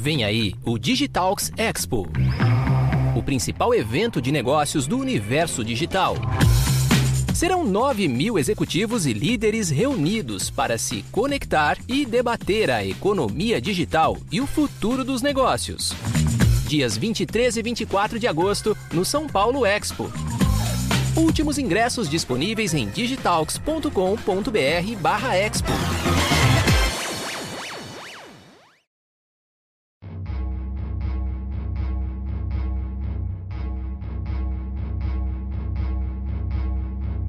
Vem aí o Digitalks Expo, o principal evento de negócios do universo digital. Serão 9.000 executivos e líderes reunidos para se conectar e debater a economia digital e o futuro dos negócios. Dias 23 e 24 de agosto, no São Paulo Expo. Últimos ingressos disponíveis em digitalks.com.br/expo.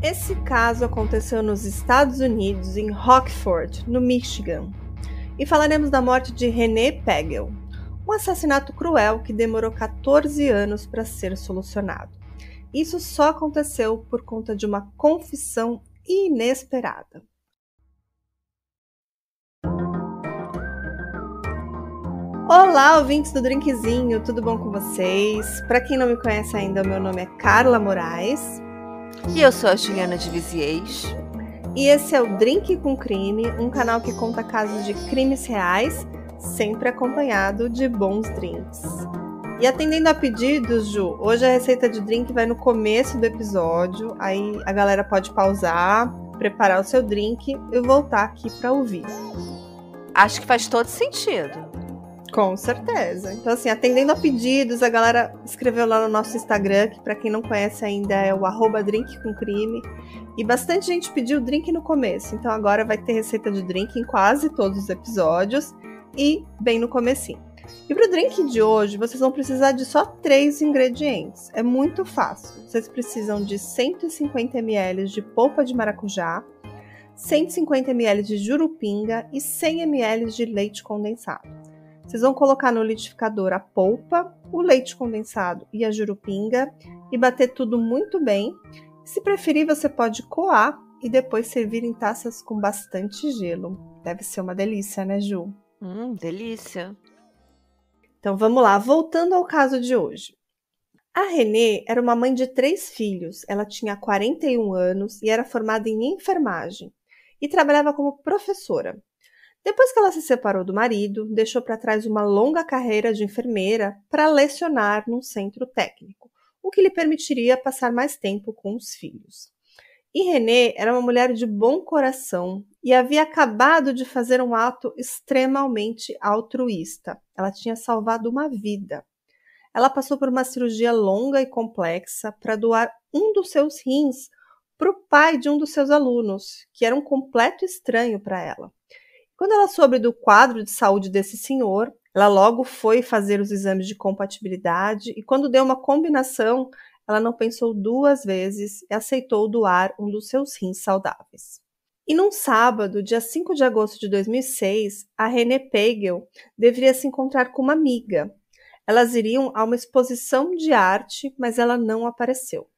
Esse caso aconteceu nos Estados Unidos, em Rockford, no Michigan. E falaremos da morte de René Pagel, um assassinato cruel que demorou 14 anos para ser solucionado. Isso só aconteceu por conta de uma confissão inesperada. Olá, ouvintes do Drinkzinho, tudo bom com vocês? Para quem não me conhece ainda, o meu nome é Carla Moraes. E eu sou a Juliana de Viziers. E esse é o Drink com Crime, um canal que conta casos de crimes reais, sempre acompanhado de bons drinks. E atendendo a pedidos, Ju, hoje a receita de drink vai no começo do episódio, aí a galera pode pausar, preparar o seu drink e voltar aqui para ouvir. Acho que faz todo sentido. Com certeza. Então, assim, atendendo a pedidos, a galera escreveu lá no nosso Instagram, que para quem não conhece ainda é o @drinkcomcrime. E bastante gente pediu drink no começo. Então agora vai ter receita de drink em quase todos os episódios e bem no comecinho. E para o drink de hoje, vocês vão precisar de só 3 ingredientes. É muito fácil. Vocês precisam de 150 ml de polpa de maracujá, 150 ml de jurupinga e 100 ml de leite condensado. Vocês vão colocar no liquidificador a polpa, o leite condensado e a jurupinga e bater tudo muito bem. Se preferir, você pode coar e depois servir em taças com bastante gelo. Deve ser uma delícia, né, Ju? Delícia. Então vamos lá, voltando ao caso de hoje. A René era uma mãe de 3 filhos. Ela tinha 41 anos e era formada em enfermagem e trabalhava como professora. Depois que ela se separou do marido, deixou para trás uma longa carreira de enfermeira para lecionar num centro técnico, o que lhe permitiria passar mais tempo com os filhos. E René era uma mulher de bom coração e havia acabado de fazer um ato extremamente altruísta. Ela tinha salvado uma vida. Ela passou por uma cirurgia longa e complexa para doar um dos seus rins para o pai de um dos seus alunos, que era um completo estranho para ela. Quando ela soube do quadro de saúde desse senhor, ela logo foi fazer os exames de compatibilidade e quando deu uma combinação, ela não pensou 2 vezes e aceitou doar um dos seus rins saudáveis. E num sábado, dia 5 de agosto de 2006, a René Pagel deveria se encontrar com uma amiga. Elas iriam a uma exposição de arte, mas ela não apareceu.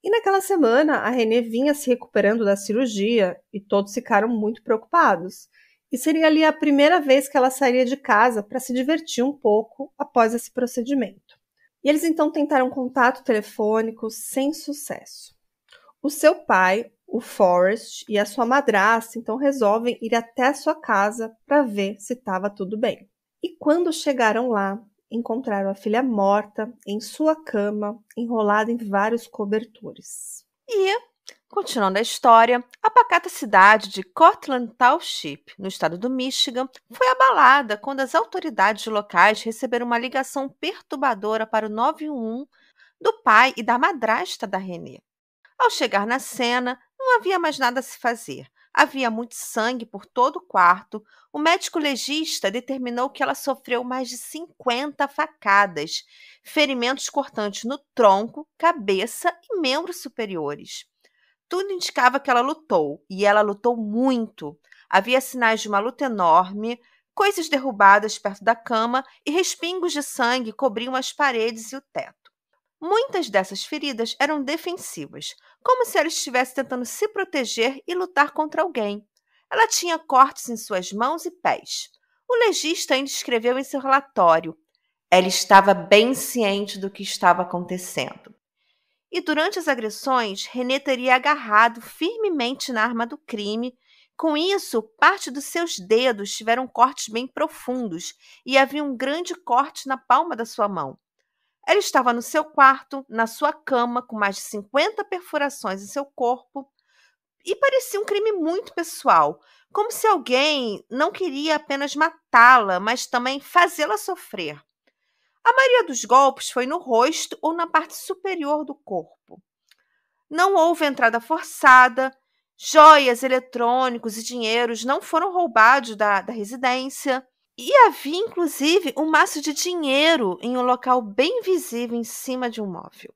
E naquela semana, a René vinha se recuperando da cirurgia e todos ficaram muito preocupados. E seria ali a primeira vez que ela sairia de casa para se divertir um pouco após esse procedimento. E eles então tentaram contato telefônico sem sucesso. O seu pai, o Forrest, e a sua madrasta então resolvem ir até a sua casa para ver se estava tudo bem. E quando chegaram lá, encontraram a filha morta em sua cama, enrolada em vários cobertores. Continuando a história, a pacata cidade de Cortland Township, no estado do Michigan, foi abalada quando as autoridades locais receberam uma ligação perturbadora para o 911 do pai e da madrasta da René. Ao chegar na cena, não havia mais nada a se fazer. Havia muito sangue por todo o quarto. O médico legista determinou que ela sofreu mais de 50 facadas, ferimentos cortantes no tronco, cabeça e membros superiores. Tudo indicava que ela lutou, e ela lutou muito. Havia sinais de uma luta enorme, coisas derrubadas perto da cama e respingos de sangue cobriam as paredes e o teto. Muitas dessas feridas eram defensivas, como se ela estivesse tentando se proteger e lutar contra alguém. Ela tinha cortes em suas mãos e pés. O legista ainda escreveu em seu relatório: ela estava bem ciente do que estava acontecendo. E durante as agressões, René teria agarrado firmemente na arma do crime, Com isso, parte dos seus dedos tiveram cortes bem profundos e havia um grande corte na palma da sua mão. Ela estava no seu quarto, na sua cama, com mais de 50 perfurações em seu corpo, e parecia um crime muito pessoal, como se alguém não queria apenas matá-la, mas também fazê-la sofrer. A maioria dos golpes foi no rosto ou na parte superior do corpo. Não houve entrada forçada, joias, eletrônicos e dinheiros não foram roubados da residência. E havia, inclusive, um maço de dinheiro em um local bem visível em cima de um móvel.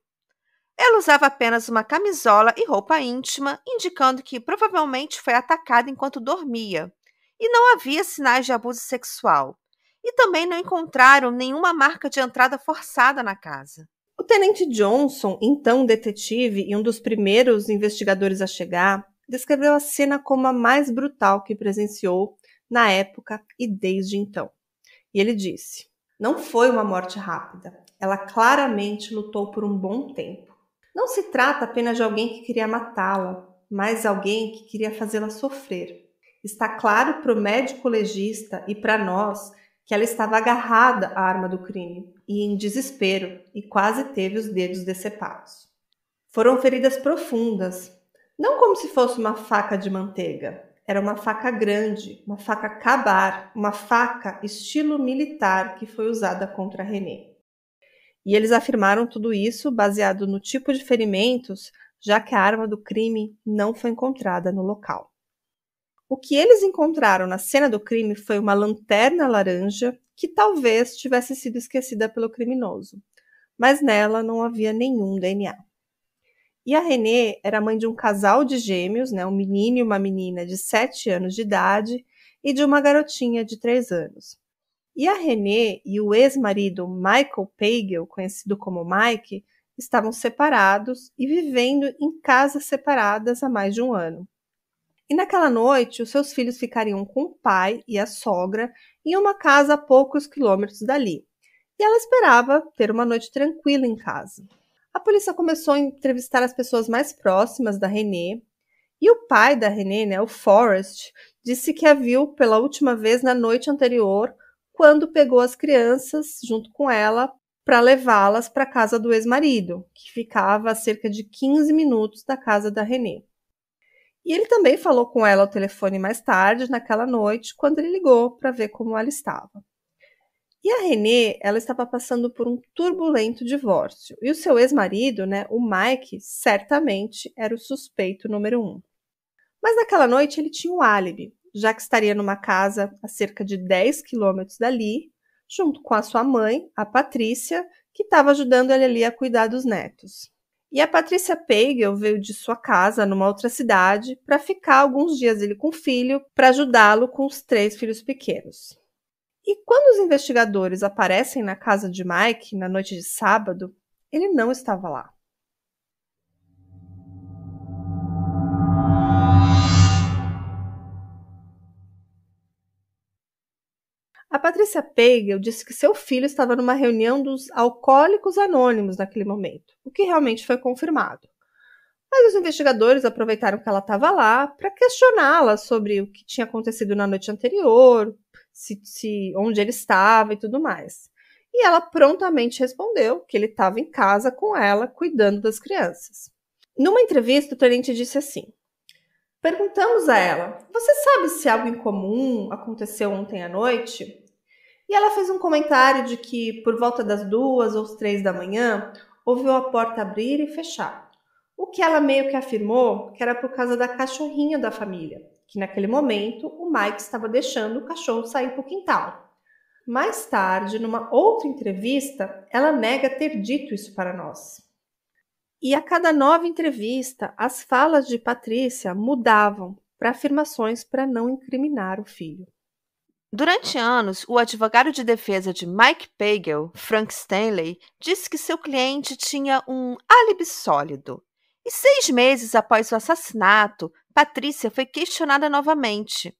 Ela usava apenas uma camisola e roupa íntima, indicando que provavelmente foi atacada enquanto dormia. E não havia sinais de abuso sexual. E também não encontraram nenhuma marca de entrada forçada na casa. O tenente Johnson, então detetive e um dos primeiros investigadores a chegar, descreveu a cena como a mais brutal que presenciou na época e desde então. E ele disse: "Não foi uma morte rápida. Ela claramente lutou por um bom tempo. Não se trata apenas de alguém que queria matá-la, mas alguém que queria fazê-la sofrer. Está claro para o médico legista e para nós que ela estava agarrada à arma do crime e em desespero e quase teve os dedos decepados. Foram feridas profundas, não como se fosse uma faca de manteiga. Era uma faca grande, uma faca Ka-Bar, uma faca estilo militar que foi usada contra René." E eles afirmaram tudo isso baseado no tipo de ferimentos, já que a arma do crime não foi encontrada no local. O que eles encontraram na cena do crime foi uma lanterna laranja que talvez tivesse sido esquecida pelo criminoso, mas nela não havia nenhum DNA. E a René era mãe de um casal de gêmeos, um menino e uma menina de 7 anos de idade e de uma garotinha de 3 anos. E a René e o ex-marido Michael Pagel, conhecido como Mike, estavam separados e vivendo em casas separadas há mais de um ano. E naquela noite, os seus filhos ficariam com o pai e a sogra em uma casa a poucos quilômetros dali. E ela esperava ter uma noite tranquila em casa. A polícia começou a entrevistar as pessoas mais próximas da René. E o pai da René, o Forrest, disse que a viu pela última vez na noite anterior, quando pegou as crianças junto com ela para levá-las para a casa do ex-marido, que ficava a cerca de 15 minutos da casa da René. E ele também falou com ela ao telefone mais tarde, naquela noite, quando ele ligou para ver como ela estava. E a René, ela estava passando por um turbulento divórcio. E o seu ex-marido, o Mike, certamente era o suspeito número 1. Mas naquela noite ele tinha um álibi, já que estaria numa casa a cerca de 10 quilômetros dali, junto com a sua mãe, a Patrícia, que estava ajudando ele ali a cuidar dos netos. E a Patrícia Pagel veio de sua casa numa outra cidade para ficar alguns dias ele com o filho, para ajudá-lo com os 3 filhos pequenos. E quando os investigadores aparecem na casa de Mike na noite de sábado, ele não estava lá. A Patrícia Pagel disse que seu filho estava numa reunião dos Alcoólicos Anônimos naquele momento, o que realmente foi confirmado. Mas os investigadores aproveitaram que ela estava lá para questioná-la sobre o que tinha acontecido na noite anterior, onde ele estava e tudo mais. E ela prontamente respondeu que ele estava em casa com ela, cuidando das crianças. Numa entrevista, o tenente disse assim: "Perguntamos a ela, você sabe se algo incomum aconteceu ontem à noite?" E ela fez um comentário de que, por volta das 2 ou 3 da manhã, ouviu a porta abrir e fechar. O que ela meio que afirmou que era por causa da cachorrinha da família, que naquele momento o Mike estava deixando o cachorro sair para o quintal. Mais tarde, numa outra entrevista, ela nega ter dito isso para nós. E a cada nova entrevista, as falas de Patrícia mudavam para afirmações para não incriminar o filho. Durante anos, o advogado de defesa de Mike Pagel, Frank Stanley, disse que seu cliente tinha um álibi sólido. E 6 meses após o assassinato, Patrícia foi questionada novamente.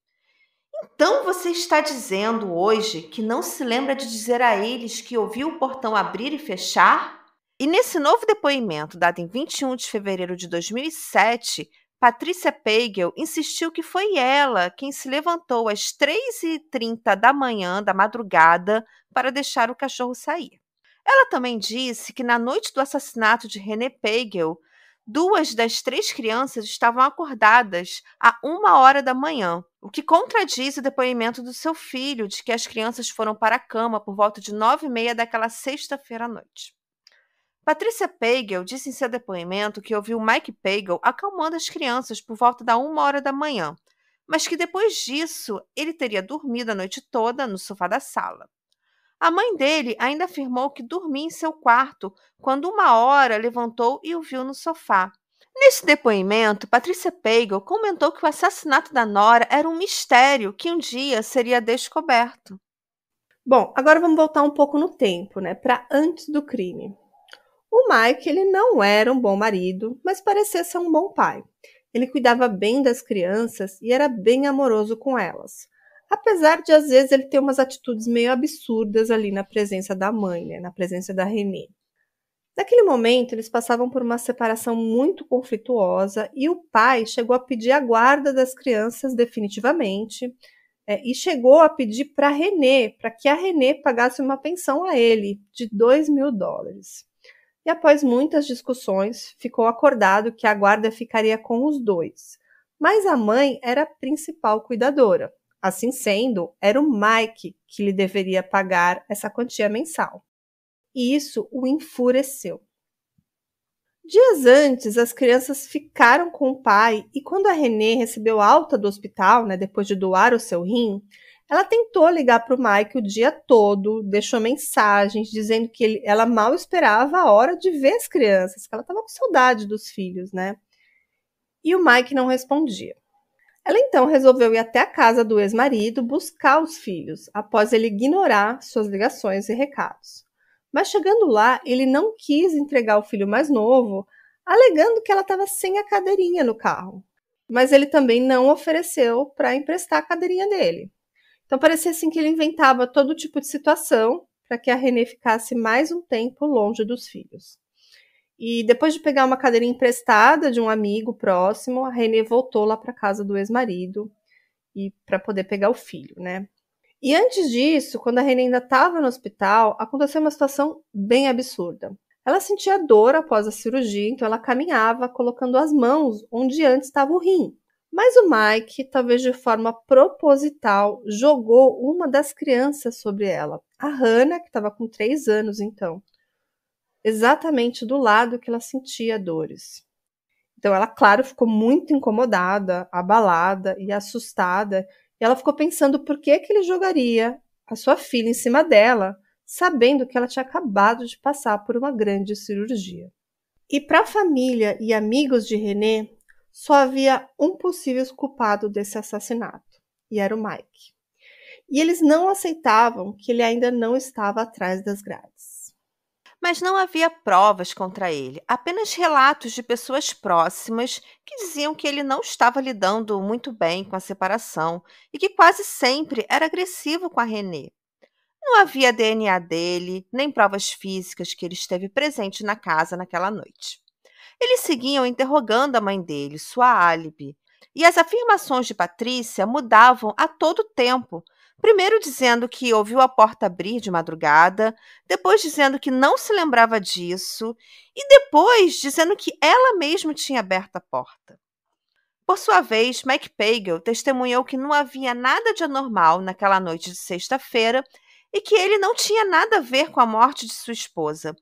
"Então você está dizendo hoje que não se lembra de dizer a eles que ouviu o portão abrir e fechar?" E nesse novo depoimento, dado em 21 de fevereiro de 2007, Patrícia Pagel insistiu que foi ela quem se levantou às 3h30 da manhã, da madrugada, para deixar o cachorro sair. Ela também disse que na noite do assassinato de René Pagel, 2 das 3 crianças estavam acordadas à 1h da manhã, o que contradiz o depoimento do seu filho de que as crianças foram para a cama por volta de 9h30 daquela sexta-feira à noite. Patrícia Pagel disse em seu depoimento que ouviu Mike Pagel acalmando as crianças por volta da 1h da manhã, mas que depois disso ele teria dormido a noite toda no sofá da sala. A mãe dele ainda afirmou que dormia em seu quarto quando uma hora levantou e o viu no sofá. Nesse depoimento, Patrícia Pagel comentou que o assassinato da nora era um mistério que um dia seria descoberto. Bom, agora vamos voltar um pouco no tempo, né, para antes do crime. O Mike, ele não era um bom marido, mas parecia ser um bom pai. Ele cuidava bem das crianças e era bem amoroso com elas. Apesar de, às vezes, ele ter umas atitudes meio absurdas ali na presença da mãe, né, na presença da Renée. Naquele momento, eles passavam por uma separação muito conflituosa e o pai chegou a pedir a guarda das crianças definitivamente e chegou a pedir para que a Renée pagasse uma pensão a ele de $2.000. E após muitas discussões, ficou acordado que a guarda ficaria com os dois. Mas a mãe era a principal cuidadora. Assim sendo, era o Mike que lhe deveria pagar essa quantia mensal. E isso o enfureceu. Dias antes, as crianças ficaram com o pai e quando a Renée recebeu alta do hospital, né, depois de doar o seu rim, ela tentou ligar para o Mike o dia todo, deixou mensagens dizendo que ela mal esperava a hora de ver as crianças, que ela estava com saudade dos filhos, né? E o Mike não respondia. Ela então resolveu ir até a casa do ex-marido buscar os filhos, após ele ignorar suas ligações e recados. Mas chegando lá, ele não quis entregar o filho mais novo, alegando que ela estava sem a cadeirinha no carro. Mas ele também não ofereceu para emprestar a cadeirinha dele. Então parecia assim que ele inventava todo tipo de situação para que a Renée ficasse mais um tempo longe dos filhos. E depois de pegar uma cadeirinha emprestada de um amigo próximo, a Renée voltou lá para a casa do ex-marido e para poder pegar o filho, né? E antes disso, quando a Renée ainda estava no hospital, aconteceu uma situação bem absurda. Ela sentia dor após a cirurgia, então ela caminhava colocando as mãos onde antes estava o rim. Mas o Mike, talvez de forma proposital, jogou uma das crianças sobre ela, a Hannah, que estava com 3 anos então, exatamente do lado que ela sentia dores. Então ela, claro, ficou muito incomodada, abalada e assustada, e ela ficou pensando por que ele jogaria a sua filha em cima dela, sabendo que ela tinha acabado de passar por uma grande cirurgia. E para a família e amigos de Renée, só havia um possível culpado desse assassinato, e era o Mike. E eles não aceitavam que ele ainda não estava atrás das grades. Mas não havia provas contra ele, apenas relatos de pessoas próximas que diziam que ele não estava lidando muito bem com a separação e que quase sempre era agressivo com a Renée. Não havia DNA dele, nem provas físicas que ele esteve presente na casa naquela noite. Eles seguiam interrogando a mãe dele, sua álibi, e as afirmações de Patrícia mudavam a todo tempo. Primeiro dizendo que ouviu a porta abrir de madrugada, depois dizendo que não se lembrava disso, e depois dizendo que ela mesma tinha aberto a porta. Por sua vez, Mike Pagel testemunhou que não havia nada de anormal naquela noite de sexta-feira e que ele não tinha nada a ver com a morte de sua esposa.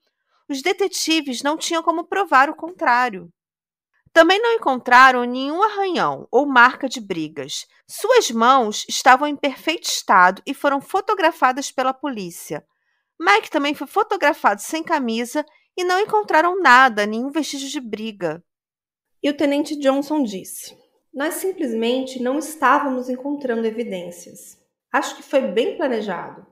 Os detetives não tinham como provar o contrário. Também não encontraram nenhum arranhão ou marca de brigas. Suas mãos estavam em perfeito estado e foram fotografadas pela polícia. Mike também foi fotografado sem camisa e não encontraram nada, nenhum vestígio de briga. E o tenente Johnson disse: "Nós simplesmente não estávamos encontrando evidências. Acho que foi bem planejado.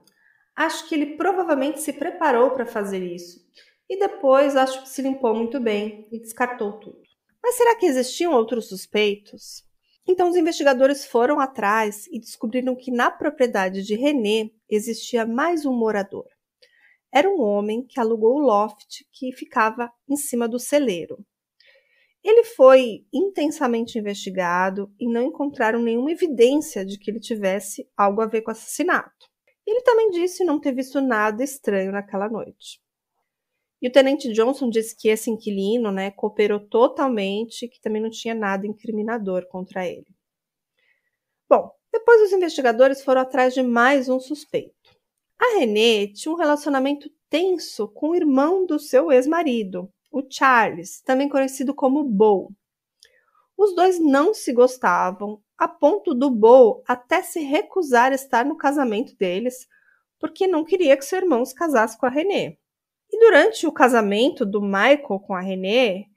Acho que ele provavelmente se preparou para fazer isso. E depois acho que se limpou muito bem e descartou tudo." Mas será que existiam outros suspeitos? Então os investigadores foram atrás e descobriram que na propriedade de Renée existia mais um morador. Era um homem que alugou o loft que ficava em cima do celeiro. Ele foi intensamente investigado e não encontraram nenhuma evidência de que ele tivesse algo a ver com o assassinato. Ele também disse não ter visto nada estranho naquela noite. E o tenente Johnson disse que esse inquilino, cooperou totalmente, que também não tinha nada incriminador contra ele. Bom, depois os investigadores foram atrás de mais um suspeito. A Renée tinha um relacionamento tenso com o irmão do seu ex-marido, o Charles, também conhecido como Beau. Os dois não se gostavam, a ponto do Beau até se recusar a estar no casamento deles, porque não queria que seu irmão se casasse com a Renée. E durante o casamento do Michael com a Renée,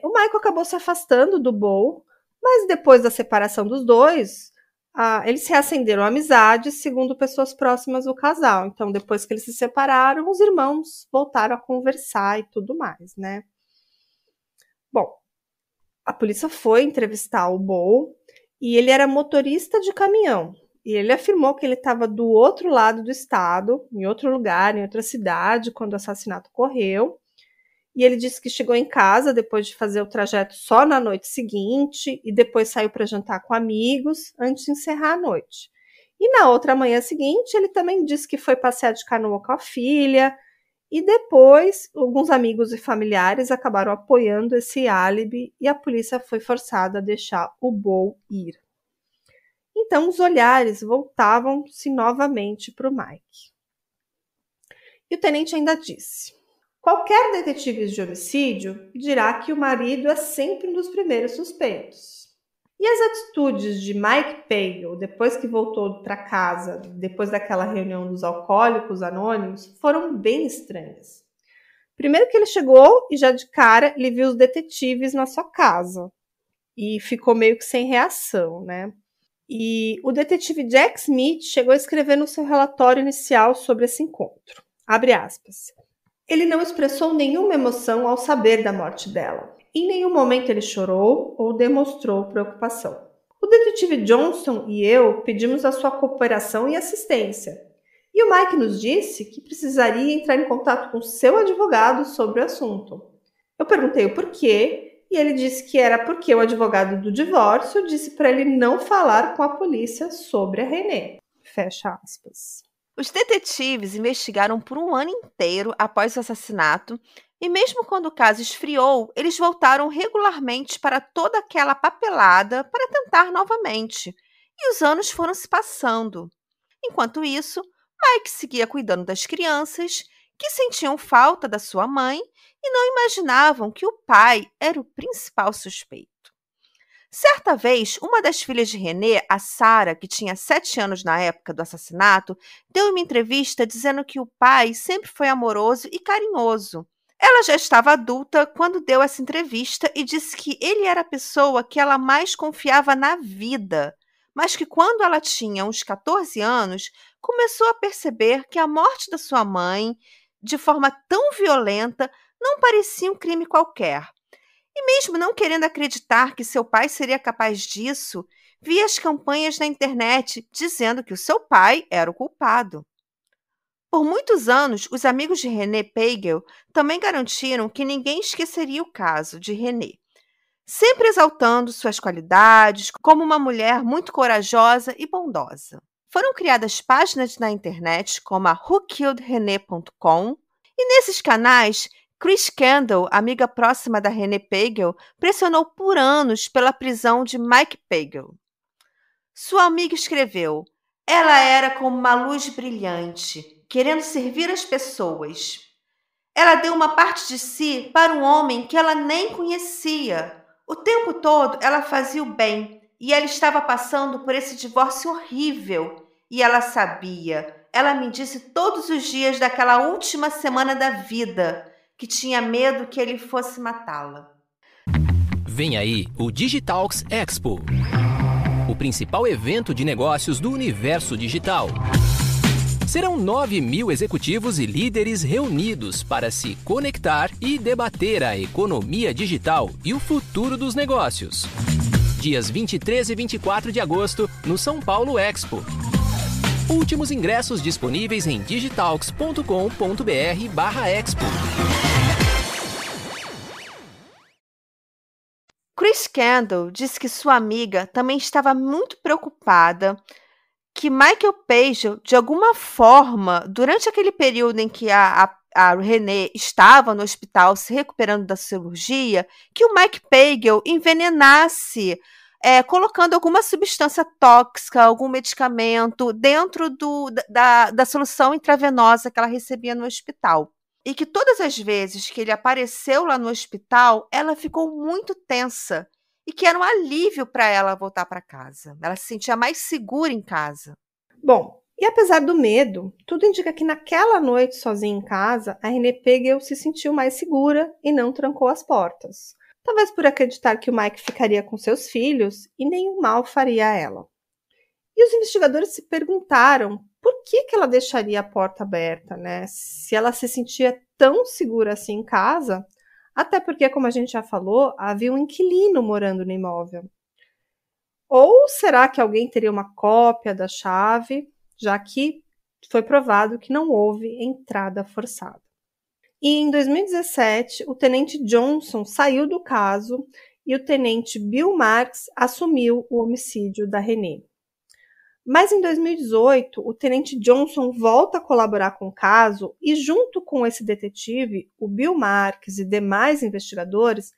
o Michael acabou se afastando do Beau, mas depois da separação dos dois, eles reacenderam a amizade, segundo pessoas próximas do casal. Então, depois que eles se separaram, os irmãos voltaram a conversar e tudo mais, Bom, a polícia foi entrevistar o Beau e ele era motorista de caminhão. E ele afirmou que ele estava do outro lado do estado, em outro lugar, em outra cidade, quando o assassinato ocorreu. E ele disse que chegou em casa depois de fazer o trajeto só na noite seguinte e depois saiu para jantar com amigos antes de encerrar a noite. E na outra manhã seguinte, ele também disse que foi passear de canoa com a filha e depois alguns amigos e familiares acabaram apoiando esse álibi e a polícia foi forçada a deixar o Beau ir. Então os olhares voltavam-se novamente para o Mike. E o tenente ainda disse: qualquer detetive de homicídio dirá que o marido é sempre um dos primeiros suspeitos. E as atitudes de Mike Pagel, depois que voltou para casa, depois daquela reunião dos alcoólicos anônimos, foram bem estranhas. Primeiro que ele chegou e já de cara ele viu os detetives na sua casa. E ficou meio que sem reação, E o detetive Jack Smith chegou a escrever no seu relatório inicial sobre esse encontro. Abre aspas. Ele não expressou nenhuma emoção ao saber da morte dela. Em nenhum momento ele chorou ou demonstrou preocupação. O detetive Johnson e eu pedimos a sua cooperação e assistência. E o Mike nos disse que precisaria entrar em contato com seu advogado sobre o assunto. Eu perguntei o porquê e ele disse que era porque o advogado do divórcio disse para ele não falar com a polícia sobre a Renée. Fecha aspas. Os detetives investigaram por um ano inteiro após o assassinato e mesmo quando o caso esfriou, eles voltaram regularmente para toda aquela papelada para tentar novamente. E os anos foram se passando. Enquanto isso, Mike seguia cuidando das crianças, que sentiam falta da sua mãe e não imaginavam que o pai era o principal suspeito. Certa vez, uma das filhas de Renée, a Sarah, que tinha 7 anos na época do assassinato, deu uma entrevista dizendo que o pai sempre foi amoroso e carinhoso. Ela já estava adulta quando deu essa entrevista e disse que ele era a pessoa que ela mais confiava na vida, mas que quando ela tinha uns 14 anos, começou a perceber que a morte da sua mãe, de forma tão violenta, não parecia um crime qualquer. E mesmo não querendo acreditar que seu pai seria capaz disso, via as campanhas na internet dizendo que o seu pai era o culpado. Por muitos anos, os amigos de Renée Pagel também garantiram que ninguém esqueceria o caso de Renée, sempre exaltando suas qualidades como uma mulher muito corajosa e bondosa. Foram criadas páginas na internet como a whokilledrenée.com e nesses canais, Chris Kendall, amiga próxima da Renée Pagel, pressionou por anos pela prisão de Mike Pagel. Sua amiga escreveu: ela era como uma luz brilhante, querendo servir as pessoas. Ela deu uma parte de si para um homem que ela nem conhecia. O tempo todo ela fazia o bem e ela estava passando por esse divórcio horrível. E ela sabia. Ela me disse todos os dias daquela última semana da vida que tinha medo que ele fosse matá-la. Vem aí o Digitalks Expo, o principal evento de negócios do universo digital. Serão 9.000 executivos e líderes reunidos para se conectar e debater a economia digital e o futuro dos negócios. Dias 23 e 24 de agosto, no São Paulo Expo. Últimos ingressos disponíveis em digitalks.com.br/expo. Kendall disse que sua amiga também estava muito preocupada que Michael Pagel, de alguma forma, durante aquele período em que a Renée estava no hospital se recuperando da cirurgia, que o Mike Pagel envenenasse, colocando alguma substância tóxica, algum medicamento dentro da solução intravenosa que ela recebia no hospital. E que todas as vezes que ele apareceu lá no hospital, ela ficou muito tensa e que era um alívio para ela voltar para casa. Ela se sentia mais segura em casa. Bom, e apesar do medo, tudo indica que naquela noite sozinha em casa, a Renée Pagel se sentiu mais segura e não trancou as portas. Talvez por acreditar que o Mike ficaria com seus filhos e nenhum mal faria a ela. E os investigadores se perguntaram por que ela deixaria a porta aberta, né? Se ela se sentia tão segura assim em casa, até porque, como a gente já falou, havia um inquilino morando no imóvel. Ou será que alguém teria uma cópia da chave, já que foi provado que não houve entrada forçada? E em 2017, o tenente Johnson saiu do caso e o tenente Bill Marks assumiu o homicídio da Renée. Mas em 2018, o tenente Johnson volta a colaborar com o caso e, junto com esse detetive, o Bill Marks e demais investigadores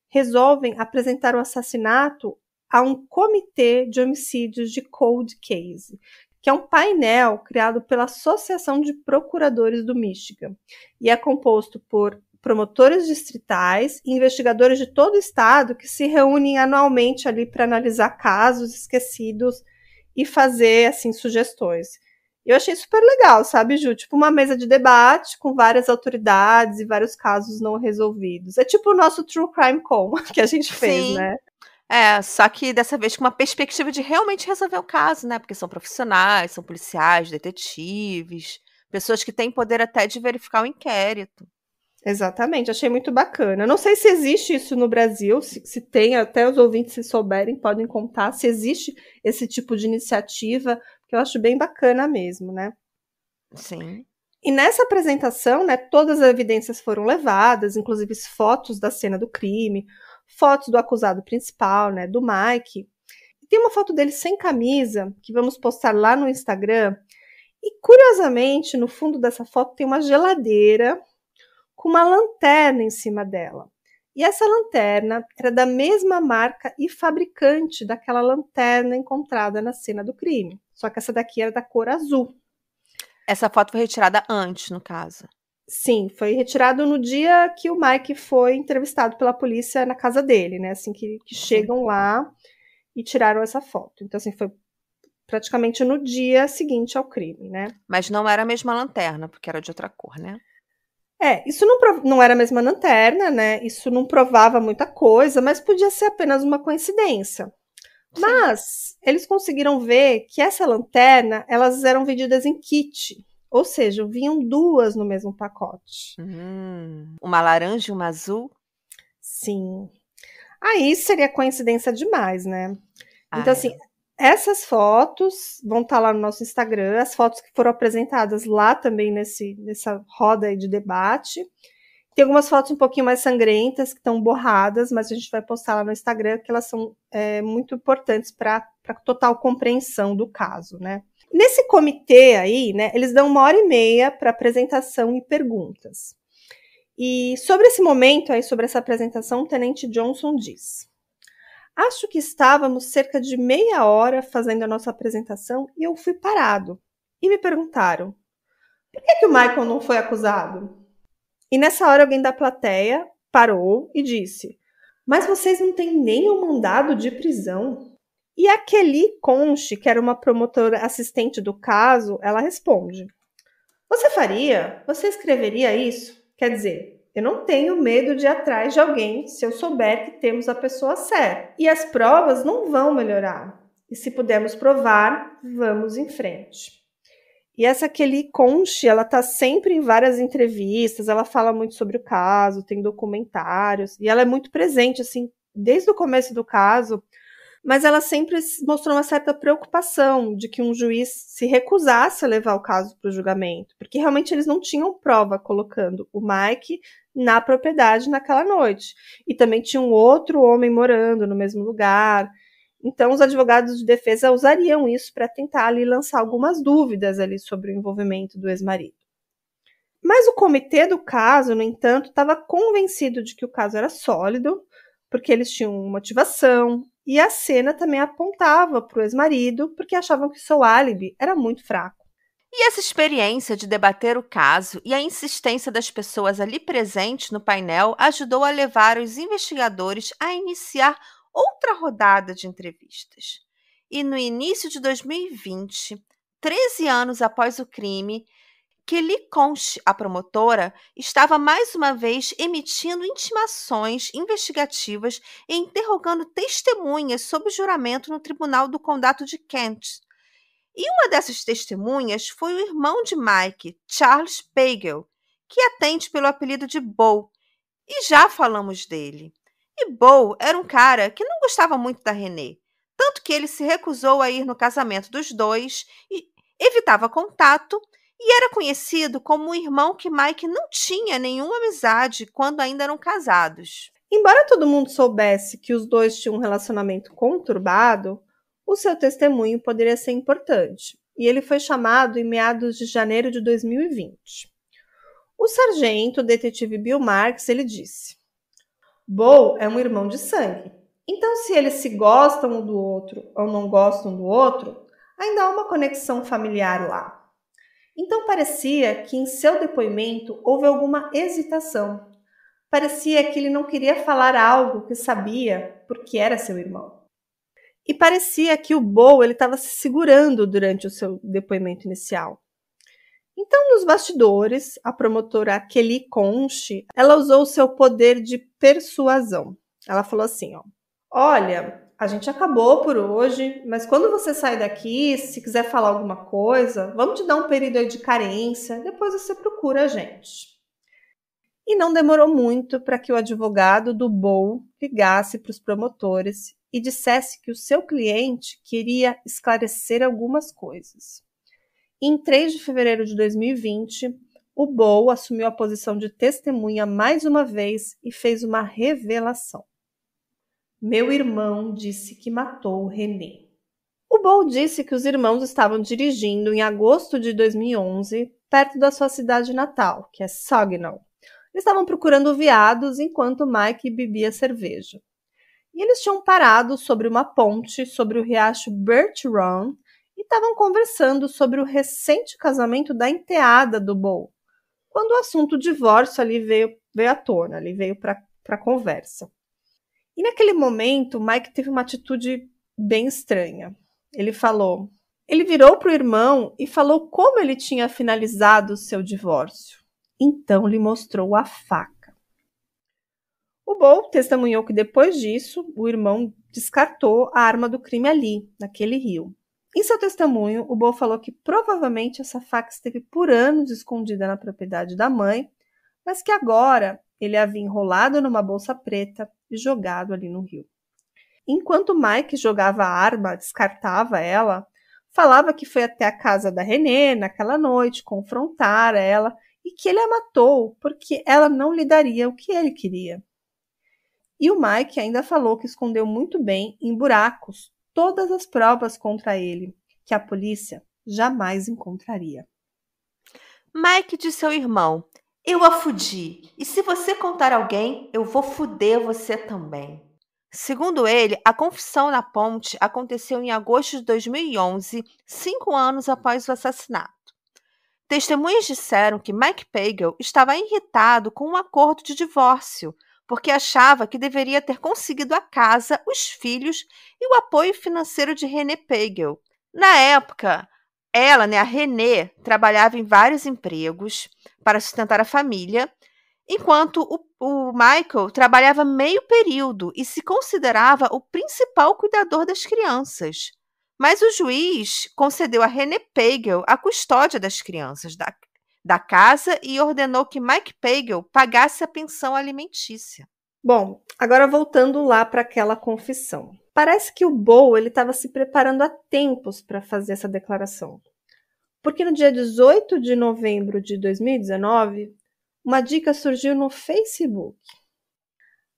resolvem apresentar o assassinato a um comitê de homicídios de Cold Case, que é um painel criado pela Associação de Procuradores do Michigan e é composto por promotores distritais e investigadores de todo o estado que se reúnem anualmente ali para analisar casos esquecidos e fazer, assim, sugestões. Eu achei super legal, sabe, Ju? Tipo uma mesa de debate com várias autoridades e vários casos não resolvidos. É tipo o nosso True Crime Com que a gente fez, Sim. né? Só que dessa vez com uma perspectiva de realmente resolver o caso, né? Porque são profissionais, são policiais, detetives, pessoas que têm poder até de verificar o inquérito. Exatamente, achei muito bacana. Não sei se existe isso no Brasil, se tem, até os ouvintes, se souberem, podem contar se existe esse tipo de iniciativa, que eu acho bem bacana mesmo, né? Sim. E nessa apresentação, né, todas as evidências foram levadas, inclusive fotos da cena do crime, fotos do acusado principal, né, do Mike. Tem uma foto dele sem camisa, que vamos postar lá no Instagram. E, curiosamente, no fundo dessa foto tem uma geladeira com uma lanterna em cima dela. E essa lanterna era da mesma marca e fabricante daquela lanterna encontrada na cena do crime. Só que essa daqui era da cor azul. Essa foto foi retirada antes, no caso. Sim, foi retirado no dia que o Mike foi entrevistado pela polícia na casa dele, né? Assim que chegam lá e tiraram essa foto. Então, assim, foi praticamente no dia seguinte ao crime, né? Mas não era a mesma lanterna, porque era de outra cor, né? Isso não era a mesma lanterna, né? Isso não provava muita coisa, mas podia ser apenas uma coincidência. Sim. Mas eles conseguiram ver que essa lanterna, elas eram vendidas em kit, ou seja, vinham duas no mesmo pacote. Uma laranja e uma azul? Sim. Aí seria coincidência demais, né? Então, assim, essas fotos vão estar lá no nosso Instagram, as fotos que foram apresentadas lá também nessa roda aí de debate. Tem algumas fotos um pouquinho mais sangrentas, que estão borradas, mas a gente vai postar lá no Instagram, que elas são muito importantes para total compreensão do caso, né? Nesse comitê aí, né, eles dão 1h30 para apresentação e perguntas. E sobre esse momento aí, sobre essa apresentação, o tenente Johnson diz: acho que estávamos cerca de meia hora fazendo a nossa apresentação e eu fui parado. E me perguntaram, por que o Michael não foi acusado? E nessa hora alguém da plateia parou e disse, mas vocês não têm nem um mandado de prisão? E a Kelly Conche, que era uma promotora assistente do caso, ela responde, você faria? Você escreveria isso? Quer dizer, eu não tenho medo de ir atrás de alguém se eu souber que temos a pessoa certa. E as provas não vão melhorar. E se pudermos provar, vamos em frente. E essa Kelly Conche, ela tá sempre em várias entrevistas, ela fala muito sobre o caso, tem documentários, e ela é muito presente, assim, desde o começo do caso, Mas ela sempre mostrou uma certa preocupação de que um juiz se recusasse a levar o caso para o julgamento, porque realmente eles não tinham prova colocando o Mike na propriedade naquela noite. E também tinha um outro homem morando no mesmo lugar. Então, os advogados de defesa usariam isso para tentar ali lançar algumas dúvidas ali sobre o envolvimento do ex-marido. Mas o comitê do caso, no entanto, estava convencido de que o caso era sólido, porque eles tinham motivação, e a cena também apontava para o ex-marido, porque achavam que seu álibi era muito fraco. E essa experiência de debater o caso e a insistência das pessoas ali presentes no painel ajudou a levar os investigadores a iniciar outra rodada de entrevistas. E no início de 2020, 13 anos após o crime, Kelly Conch, a promotora, estava mais uma vez emitindo intimações investigativas e interrogando testemunhas sob juramento no Tribunal do Condado de Kent. E uma dessas testemunhas foi o irmão de Mike, Charles Pagel, que atende pelo apelido de Bo, e já falamos dele. E Bo era um cara que não gostava muito da Renee, tanto que ele se recusou a ir no casamento dos dois e evitava contato, e era conhecido como o irmão que Mike não tinha nenhuma amizade quando ainda eram casados. Embora todo mundo soubesse que os dois tinham um relacionamento conturbado, o seu testemunho poderia ser importante, e ele foi chamado em meados de janeiro de 2020. O sargento, o detetive Bill Marks, ele disse: Bo é um irmão de sangue, então se eles se gostam um do outro ou não gostam do outro, ainda há uma conexão familiar lá. Então parecia que em seu depoimento houve alguma hesitação. Parecia que ele não queria falar algo que sabia porque era seu irmão. E parecia que o Bo estava se segurando durante o seu depoimento inicial. Então, nos bastidores, a promotora Kelly Conch, ela usou o seu poder de persuasão. Ela falou assim, olha, a gente acabou por hoje, mas quando você sair daqui, se quiser falar alguma coisa, vamos te dar um período de carência, depois você procura a gente. E não demorou muito para que o advogado do Bo ligasse para os promotores e dissesse que o seu cliente queria esclarecer algumas coisas. Em 3 de fevereiro de 2020, o Bo assumiu a posição de testemunha mais uma vez e fez uma revelação. Meu irmão disse que matou o René. O Bo disse que os irmãos estavam dirigindo em agosto de 2011, perto da sua cidade natal, que é Saginaw. Eles estavam procurando veados enquanto Mike bebia cerveja. E eles tinham parado sobre uma ponte sobre o riacho Birch Run e estavam conversando sobre o recente casamento da enteada do Bo, quando o assunto divórcio ali veio à tona, ali veio para a conversa. E naquele momento, Mike teve uma atitude bem estranha. Ele virou para o irmão e falou como ele tinha finalizado o seu divórcio. Então lhe mostrou a faca. O Bo testemunhou que depois disso, o irmão descartou a arma do crime ali, naquele rio. Em seu testemunho, o Bo falou que provavelmente essa faca esteve por anos escondida na propriedade da mãe, mas que agora ele havia enrolado numa bolsa preta e jogado ali no rio. Enquanto Mike jogava a arma, descartava ela, falava que foi até a casa da Renee naquela noite confrontar ela e que ele a matou porque ela não lhe daria o que ele queria. E o Mike ainda falou que escondeu muito bem em buracos todas as provas contra ele, que a polícia jamais encontraria. Mike disse ao irmão: eu a fudi, e se você contar a alguém, eu vou fuder você também. Segundo ele, a confissão na ponte aconteceu em agosto de 2011, 5 anos após o assassinato. Testemunhas disseram que Mike Pagel estava irritado com um acordo de divórcio, porque achava que deveria ter conseguido a casa, os filhos e o apoio financeiro de Renee Pagel. Na época, ela, a Renee, trabalhava em vários empregos para sustentar a família, enquanto o Michael trabalhava meio período e se considerava o principal cuidador das crianças. Mas o juiz concedeu a Renee Pagel a custódia das crianças da casa e ordenou que Mike Pagel pagasse a pensão alimentícia. Bom, agora voltando lá para aquela confissão. Parece que o Bo estava se preparando há tempos para fazer essa declaração. Porque no dia 18 de novembro de 2019, uma dica surgiu no Facebook.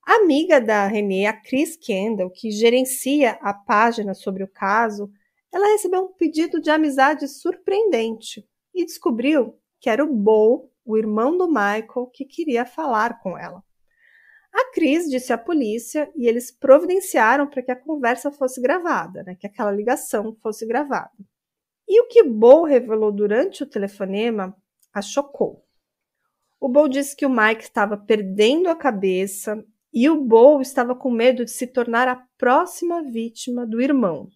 A amiga da Renée, a Chris Kendall, que gerencia a página sobre o caso, ela recebeu um pedido de amizade surpreendente e descobriu que era o Bo, o irmão do Michael, que queria falar com ela. A Chris disse à polícia e eles providenciaram para que a conversa fosse gravada, que aquela ligação fosse gravada. E o que Bo revelou durante o telefonema a chocou. O Bo disse que o Mike estava perdendo a cabeça e o Bo estava com medo de se tornar a próxima vítima do irmão.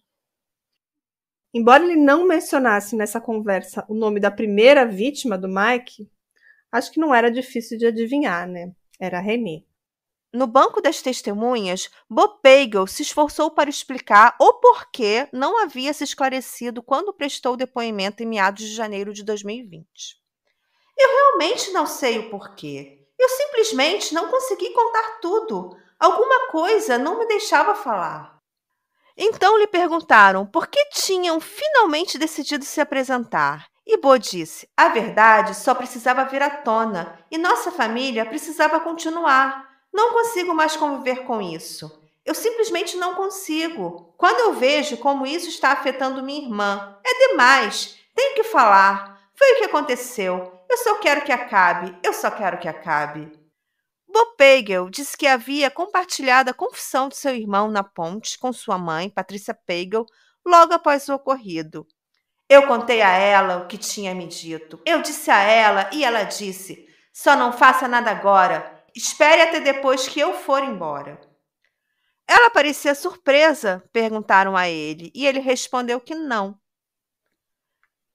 Embora ele não mencionasse nessa conversa o nome da primeira vítima do Mike, acho que não era difícil de adivinhar, Era a Renée. No banco das testemunhas, Bo Pagel se esforçou para explicar o porquê não havia se esclarecido quando prestou o depoimento em meados de janeiro de 2020. Eu realmente não sei o porquê. Eu simplesmente não consegui contar tudo. Alguma coisa não me deixava falar. Então lhe perguntaram por que tinham finalmente decidido se apresentar. E Bo disse: a verdade só precisava vir à tona e nossa família precisava continuar. Não consigo mais conviver com isso. Eu simplesmente não consigo. Quando eu vejo como isso está afetando minha irmã, é demais. Tenho que falar. Foi o que aconteceu. Eu só quero que acabe. Eu só quero que acabe. Bo Pagel disse que havia compartilhado a confissão de seu irmão na ponte com sua mãe, Patricia Pagel, logo após o ocorrido. Eu contei a ela o que tinha me dito. Eu disse a ela e ela disse: só não faça nada agora. Espere até depois que eu for embora. Ela parecia surpresa, perguntaram a ele, e ele respondeu que não.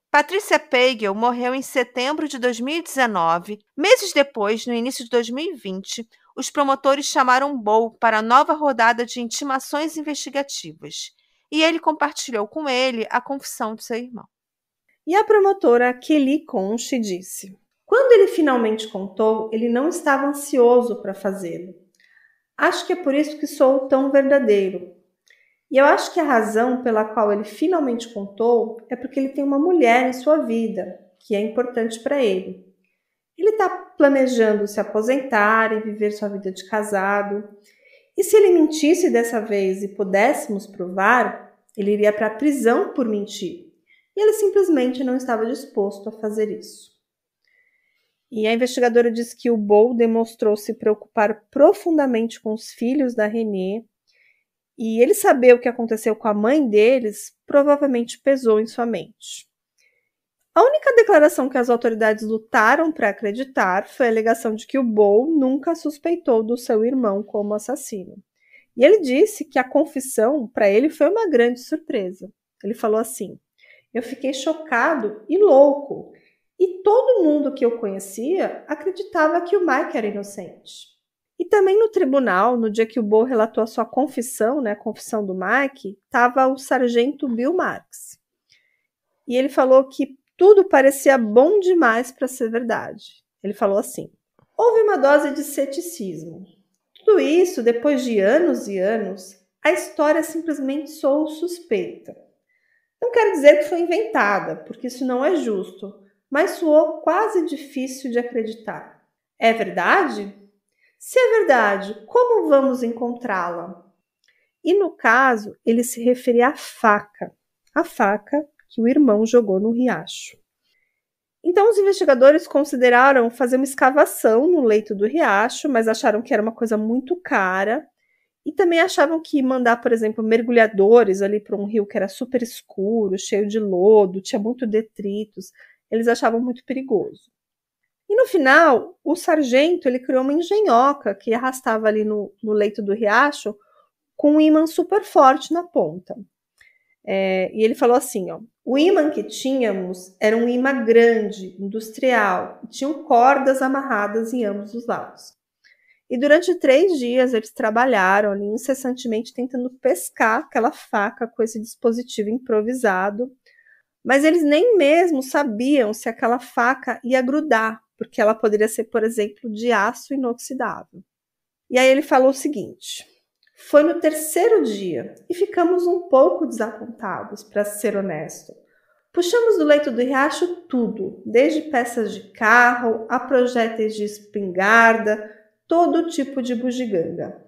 Patricia Pagel morreu em setembro de 2019. Meses depois, no início de 2020, os promotores chamaram Bo para a nova rodada de intimações investigativas, e ele compartilhou com ele a confissão de seu irmão. E a promotora Kelly Conche disse: quando ele finalmente contou, ele não estava ansioso para fazê-lo. Acho que é por isso que sou tão verdadeiro. E eu acho que a razão pela qual ele finalmente contou é porque ele tem uma mulher em sua vida, que é importante para ele. Ele está planejando se aposentar e viver sua vida de casado. E se ele mentisse dessa vez e pudéssemos provar, ele iria para a prisão por mentir. E ele simplesmente não estava disposto a fazer isso. E a investigadora diz que o Bo demonstrou se preocupar profundamente com os filhos da Renée e ele saber o que aconteceu com a mãe deles provavelmente pesou em sua mente. A única declaração que as autoridades lutaram para acreditar foi a alegação de que o Bo nunca suspeitou do seu irmão como assassino. E ele disse que a confissão para ele foi uma grande surpresa. Ele falou assim: eu fiquei chocado e louco. E todo mundo que eu conhecia acreditava que o Mike era inocente. E também no tribunal, no dia que o Bo relatou a sua confissão, a confissão do Mike, estava o sargento Bill Marks. E ele falou que tudo parecia bom demais para ser verdade. Ele falou assim: houve uma dose de ceticismo. Tudo isso, depois de anos e anos, a história simplesmente soou suspeita. Não quero dizer que foi inventada, porque isso não é justo, mas soou quase difícil de acreditar. É verdade? Se é verdade, como vamos encontrá-la? E no caso, ele se referia à faca. A faca que o irmão jogou no riacho. Então os investigadores consideraram fazer uma escavação no leito do riacho, mas acharam que era uma coisa muito cara. E também achavam que mandar, por exemplo, mergulhadores ali para um rio que era super escuro, cheio de lodo, tinha muito detritos, eles achavam muito perigoso. E no final, o sargento ele criou uma engenhoca que arrastava ali no leito do riacho com um ímã super forte na ponta. E ele falou assim, o ímã que tínhamos era um ímã grande, industrial, e tinham cordas amarradas em ambos os lados. E durante 3 dias eles trabalharam ali incessantemente tentando pescar aquela faca com esse dispositivo improvisado, mas eles nem mesmo sabiam se aquela faca ia grudar, porque ela poderia ser, por exemplo, de aço inoxidável. E aí ele falou o seguinte: Foi no terceiro dia e ficamos um pouco desapontados, para ser honesto. Puxamos do leito do riacho tudo, desde peças de carro a projéteis de espingarda, todo tipo de bugiganga.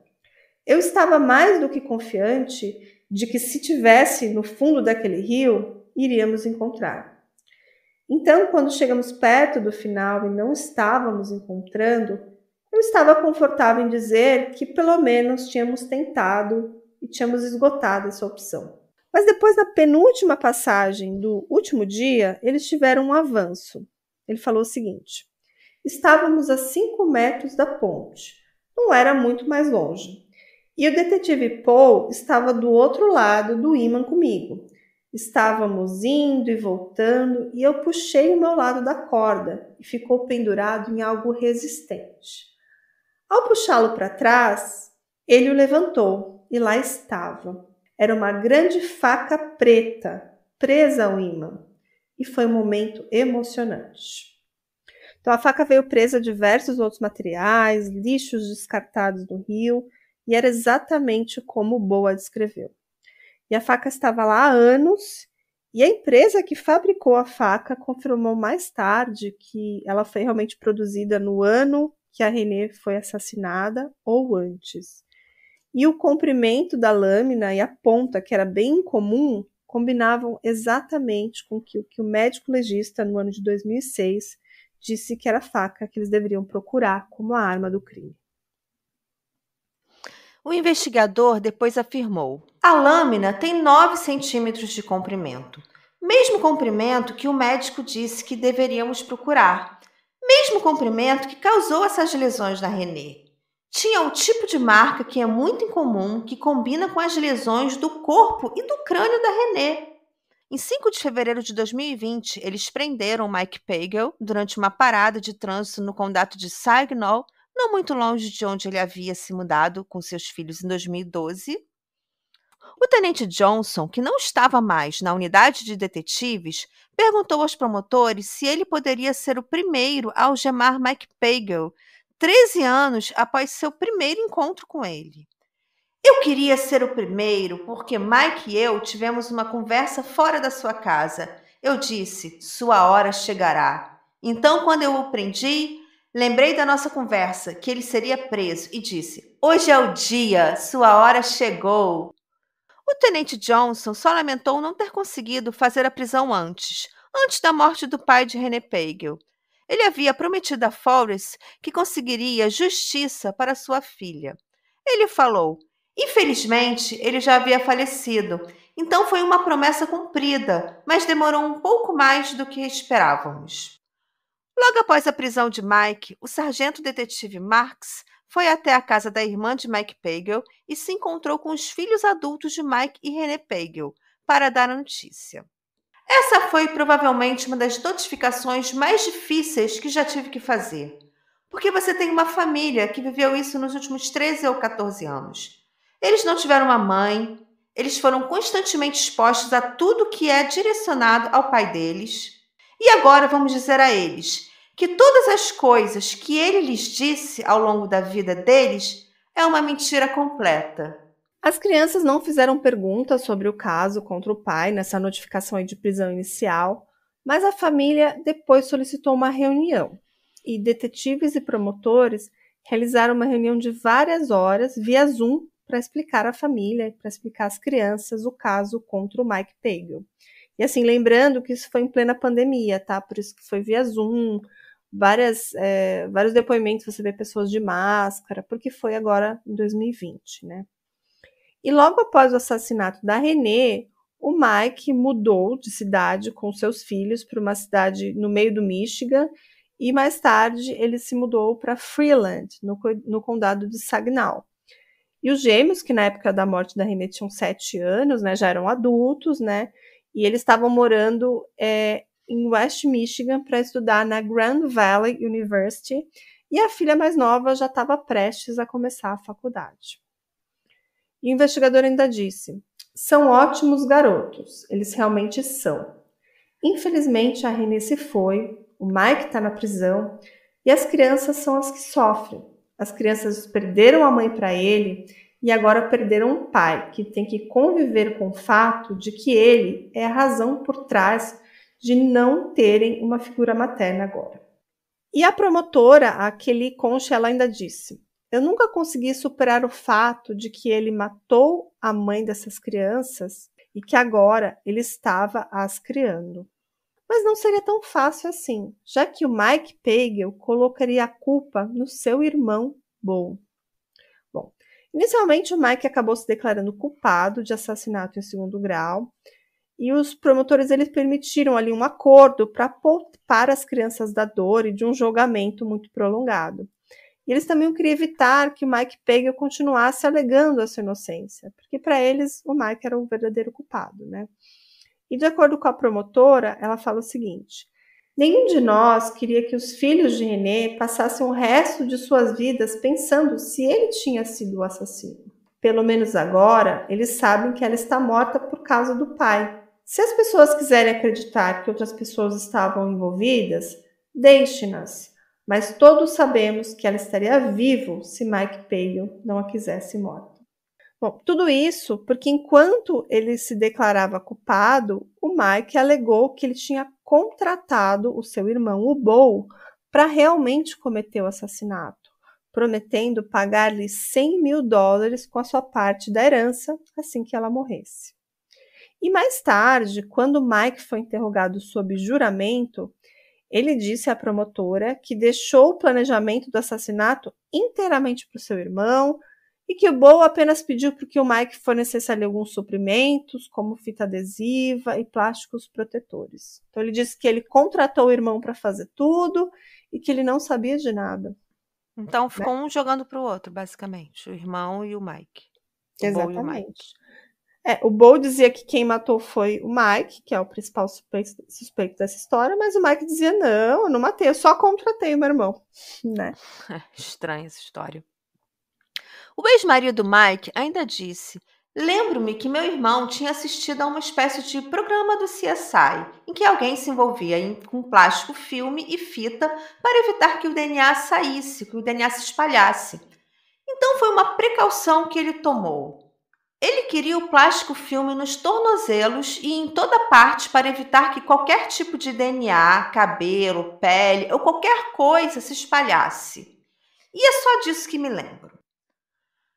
Eu estava mais do que confiante de que, se tivesse no fundo daquele rio, iríamos encontrar. Então, quando chegamos perto do final e não estávamos encontrando, eu estava confortável em dizer que pelo menos tínhamos tentado e tínhamos esgotado essa opção. Mas depois da penúltima passagem do último dia, eles tiveram um avanço. Ele falou o seguinte: estávamos a 5 metros da ponte, não era muito mais longe. E o detetive Paul estava do outro lado do ímã comigo. Estávamos indo e voltando e eu puxei o meu lado da corda e ficou pendurado em algo resistente. Ao puxá-lo para trás, ele o levantou e lá estava. Era uma grande faca preta, presa ao ímã. E foi um momento emocionante. Então a faca veio presa a diversos outros materiais, lixos descartados no rio, e era exatamente como Boa descreveu. E a faca estava lá há anos, e a empresa que fabricou a faca confirmou mais tarde que ela foi realmente produzida no ano que a Renée foi assassinada ou antes. E o comprimento da lâmina e a ponta, que era bem incomum, combinavam exatamente com o que o médico legista, no ano de 2006, disse que era a faca que eles deveriam procurar como a arma do crime. O investigador depois afirmou: a lâmina tem 9 centímetros de comprimento, mesmo comprimento que o médico disse que deveríamos procurar, mesmo comprimento que causou essas lesões na Renée. Tinha o tipo de marca que é muito incomum, que combina com as lesões do corpo e do crânio da Renée. Em 5 de fevereiro de 2020, eles prenderam Mike Pagel durante uma parada de trânsito no condado de Saginaw, não muito longe de onde ele havia se mudado com seus filhos em 2012. O tenente Johnson, que não estava mais na unidade de detetives, perguntou aos promotores se ele poderia ser o primeiro a algemar Mike Pagel, 13 anos após seu primeiro encontro com ele. Eu queria ser o primeiro porque Mike e eu tivemos uma conversa fora da sua casa. Eu disse, sua hora chegará. Então, quando eu o prendi, lembrei da nossa conversa, que ele seria preso, e disse, hoje é o dia, sua hora chegou. O tenente Johnson só lamentou não ter conseguido fazer a prisão antes da morte do pai de Renée Pagel. Ele havia prometido a Forrest que conseguiria justiça para sua filha. Ele falou, infelizmente, ele já havia falecido, então foi uma promessa cumprida, mas demorou um pouco mais do que esperávamos. Logo após a prisão de Mike, o sargento detetive Marks foi até a casa da irmã de Mike Pagel e se encontrou com os filhos adultos de Mike e Renée Pagel para dar a notícia. Essa foi provavelmente uma das notificações mais difíceis que já tive que fazer, porque você tem uma família que viveu isso nos últimos 13 ou 14 anos. Eles não tiveram uma mãe, eles foram constantemente expostos a tudo que é direcionado ao pai deles. E agora vamos dizer a eles que todas as coisas que ele lhes disse ao longo da vida deles é uma mentira completa. As crianças não fizeram perguntas sobre o caso contra o pai nessa notificação de prisão inicial, mas a família depois solicitou uma reunião. E detetives e promotores realizaram uma reunião de várias horas via Zoom para explicar à família, para explicar às crianças o caso contra o Mike Pagel. E assim, lembrando que isso foi em plena pandemia, tá? Por isso que foi via Zoom, vários depoimentos, você vê pessoas de máscara, porque foi agora em 2020, né? E logo após o assassinato da Renée, o Mike mudou de cidade com seus filhos para uma cidade no meio do Michigan e mais tarde ele se mudou para Freeland, no condado de Saginaw. E os gêmeos, que na época da morte da Renée tinham 7 anos, né, já eram adultos, né, e eles estavam morando em West Michigan para estudar na Grand Valley University e a filha mais nova já estava prestes a começar a faculdade. E o investigador ainda disse, são ótimos garotos, eles realmente são. Infelizmente a Renée se foi, o Mike está na prisão e as crianças são as que sofrem. As crianças perderam a mãe para ele e agora perderam um pai que tem que conviver com o fato de que ele é a razão por trás de não terem uma figura materna agora. E a promotora, a Kelly Concha, ela ainda disse: eu nunca consegui superar o fato de que ele matou a mãe dessas crianças e que agora ele estava as criando. Mas não seria tão fácil assim, já que o Mike Pagel colocaria a culpa no seu irmão Bo. Bom, inicialmente o Mike acabou se declarando culpado de assassinato em segundo grau e os promotores eles permitiram ali um acordo para poupar as crianças da dor e de um julgamento muito prolongado. E eles também queriam evitar que o Mike Pagel continuasse alegando a sua inocência, porque para eles o Mike era o verdadeiro culpado, né? E de acordo com a promotora, ela fala o seguinte: nenhum de nós queria que os filhos de René passassem o resto de suas vidas pensando se ele tinha sido o assassino. Pelo menos agora, eles sabem que ela está morta por causa do pai. Se as pessoas quiserem acreditar que outras pessoas estavam envolvidas, deixe-nas. Mas todos sabemos que ela estaria viva se Mike Pagel não a quisesse morta. Bom, tudo isso porque enquanto ele se declarava culpado, o Mike alegou que ele tinha contratado o seu irmão, o Bo, para realmente cometer o assassinato, prometendo pagar-lhe $100.000 com a sua parte da herança assim que ela morresse. E mais tarde, quando Mike foi interrogado sob juramento, ele disse à promotora que deixou o planejamento do assassinato inteiramente para o seu irmão e que o Bo apenas pediu para que o Mike fornecesse ali alguns suprimentos, como fita adesiva e plásticos protetores. Então ele disse que ele contratou o irmão para fazer tudo e que ele não sabia de nada. Então ficou um jogando para o outro, basicamente, o irmão e o Mike. Exatamente. O Bo dizia que quem matou foi o Mike, que é o principal suspeito dessa história, mas o Mike dizia: não, eu não matei, eu só contratei o meu irmão, né? Estranha essa história. O ex-marido Mike ainda disse: lembro-me que meu irmão tinha assistido a uma espécie de programa do CSI, em que alguém se envolvia com plástico, filme e fita para evitar que o DNA saísse, que o DNA se espalhasse. Então foi uma precaução que ele tomou. Ele queria o plástico filme nos tornozelos e em toda parte para evitar que qualquer tipo de DNA, cabelo, pele ou qualquer coisa se espalhasse. E é só disso que me lembro.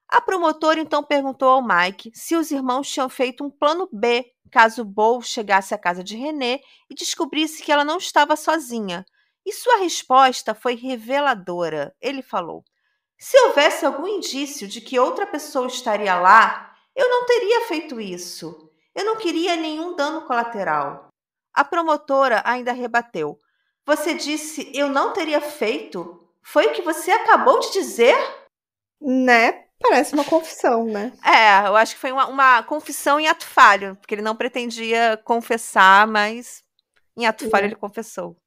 A promotora então perguntou ao Mike se os irmãos tinham feito um plano B caso Bo chegasse à casa de René e descobrisse que ela não estava sozinha. E sua resposta foi reveladora. Ele falou: se houvesse algum indício de que outra pessoa estaria lá, eu não teria feito isso. Eu não queria nenhum dano colateral. A promotora ainda rebateu: você disse eu não teria feito? Foi o que você acabou de dizer? Né? Parece uma confissão, né? Eu acho que foi uma confissão em ato falho, porque ele não pretendia confessar, mas em ato falho ele confessou.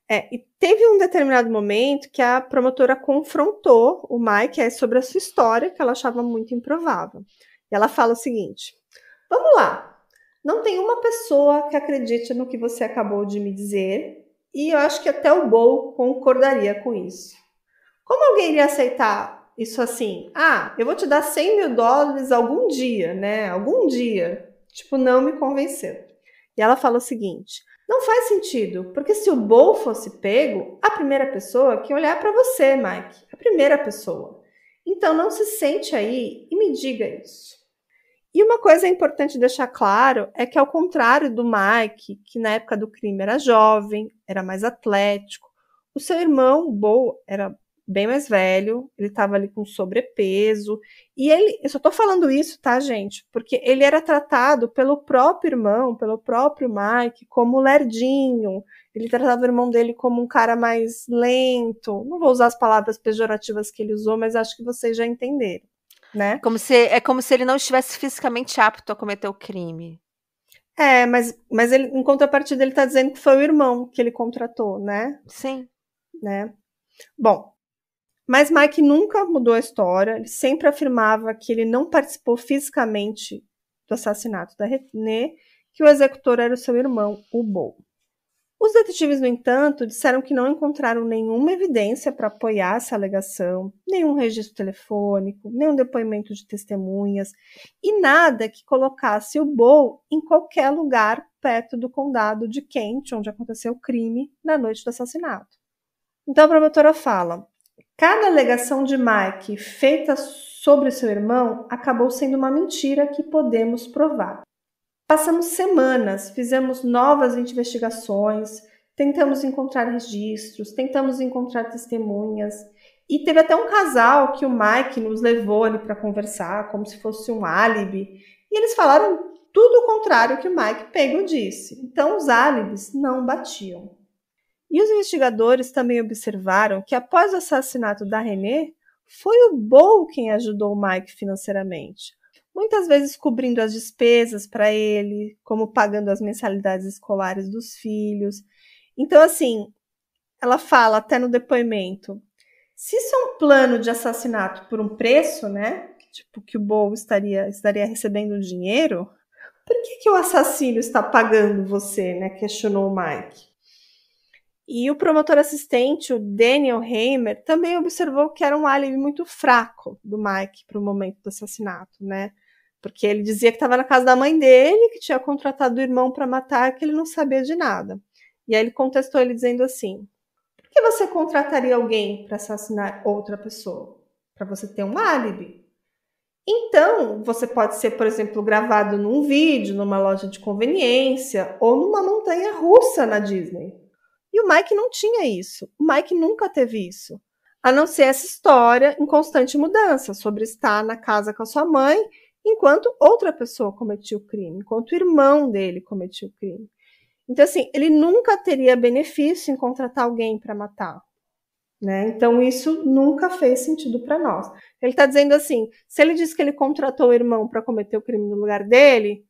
E teve um determinado momento que a promotora confrontou o Mike sobre a sua história, que ela achava muito improvável. E ela fala o seguinte: vamos lá, não tem uma pessoa que acredite no que você acabou de me dizer, e eu acho que até o Bo concordaria com isso. Como alguém iria aceitar isso assim? Eu vou te dar $100.000 algum dia, né? Algum dia. Tipo, não me convenceu. E ela fala o seguinte: não faz sentido, porque se o Bo fosse pego, a primeira pessoa que ia olhar para você, Mike, a primeira pessoa. Então não se sente aí e me diga isso. E uma coisa importante deixar claro é que, ao contrário do Mike, que na época do crime era jovem, era mais atlético, o seu irmão, o Bo, era bem mais velho, ele estava ali com sobrepeso, e eu só tô falando isso, tá, gente? Porque ele era tratado pelo próprio irmão, pelo próprio Mike, como lerdinho, ele tratava o irmão dele como um cara mais lento, não vou usar as palavras pejorativas que ele usou, mas acho que vocês já entenderam, né? É como se ele não estivesse fisicamente apto a cometer o crime. Mas ele, em contrapartida, ele tá dizendo que foi o irmão que ele contratou, né? Sim. Né? Bom, mas Mike nunca mudou a história, ele sempre afirmava que ele não participou fisicamente do assassinato da René, que o executor era o seu irmão, o Bo. Os detetives, no entanto, disseram que não encontraram nenhuma evidência para apoiar essa alegação, nenhum registro telefônico, nenhum depoimento de testemunhas e nada que colocasse o Bo em qualquer lugar perto do condado de Kent, onde aconteceu o crime na noite do assassinato. Então a promotora fala: cada alegação de Mike feita sobre seu irmão acabou sendo uma mentira que podemos provar. Passamos semanas, fizemos novas investigações, tentamos encontrar registros, tentamos encontrar testemunhas. E teve até um casal que o Mike nos levou ali para conversar, como se fosse um álibi. E eles falaram tudo o contrário que o Mike Pagel disse. Então os álibis não batiam. E os investigadores também observaram que após o assassinato da Renée, foi o Bo quem ajudou o Mike financeiramente. Muitas vezes cobrindo as despesas para ele, como pagando as mensalidades escolares dos filhos. Então, assim, ela fala até no depoimento, se isso é um plano de assassinato por um preço, né, tipo que o Bo estaria recebendo dinheiro, por que o assassino está pagando você, né, questionou o Mike. E o promotor assistente, o Daniel Hamer, também observou que era um álibi muito fraco do Mike para o momento do assassinato, né? Porque ele dizia que estava na casa da mãe dele, que tinha contratado o irmão para matar, que ele não sabia de nada. E aí ele contestou ele dizendo assim: por que você contrataria alguém para assassinar outra pessoa? Para você ter um álibi. Então, você pode ser, por exemplo, gravado num vídeo, numa loja de conveniência ou numa montanha russa na Disney. E o Mike não tinha isso. O Mike nunca teve isso. A não ser essa história em constante mudança sobre estar na casa com a sua mãe enquanto outra pessoa cometia o crime, enquanto o irmão dele cometia o crime. Então, assim, ele nunca teria benefício em contratar alguém para matar, né? Então, isso nunca fez sentido para nós. Ele está dizendo assim, se ele disse que ele contratou o irmão para cometer o crime no lugar dele,